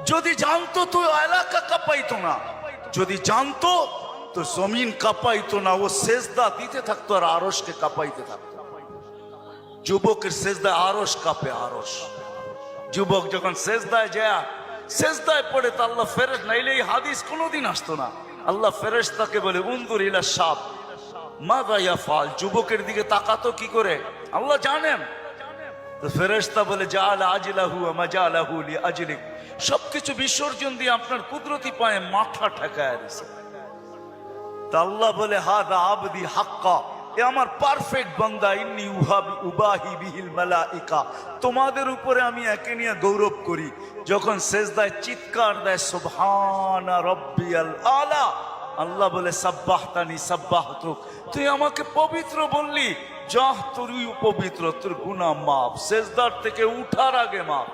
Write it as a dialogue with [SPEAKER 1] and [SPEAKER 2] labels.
[SPEAKER 1] যদি জানতো তো এলাকা কাঁপাইতো না, যদি জানতো তো জমিন কাঁপাইতো না, ও সেজদা দিতে থাকতো আর আরশকে কাঁপাইতে থাকতো। যুবকের সেজদায় আরশ কাঁপে, আরশ। যুবক যখন সেজদায় যায়, সেজদায় পড়ে তা আল্লাহ ফেরেশতা, নাইলে এই হাদিস কোনোদিন আসতো না। আল্লাহ ফেরেশতাকে বলে উনজুর ইলা শাব মাযা ইয়াফআল, যুবকের দিকে তাকাতো কি করে আল্লাহ জানেন। তো ফেরেশতা বলে জাআলা আজলাহু ওয়া মাজালাহু লিআজলিক, সবকিছু বিসর্জন দিয়ে আপনার কুদরতি পায়ে মাথা ঠেকায় দিয়েছে। তা আল্লাহ বলে হাযা আবদি হাক্কা, এ আমার পারফেক্ট বান্দা, ইন্নী উবাহি বিহিল মালাইকা, তোমাদের উপরে আমি একে নিয়ে গৌরব করি। যখন সেজদায় চিৎকার দেয় সুবহানা রাব্বিয়াল আলা, আল্লাহ বলে সাব্বাহতানি সাব্বাহতুক, তুই আমাকে পবিত্র বললি, যাহ তুই পবিত্র, তোর গুনাহ মাফ, সেজদার থেকে উঠার আগে মাফ।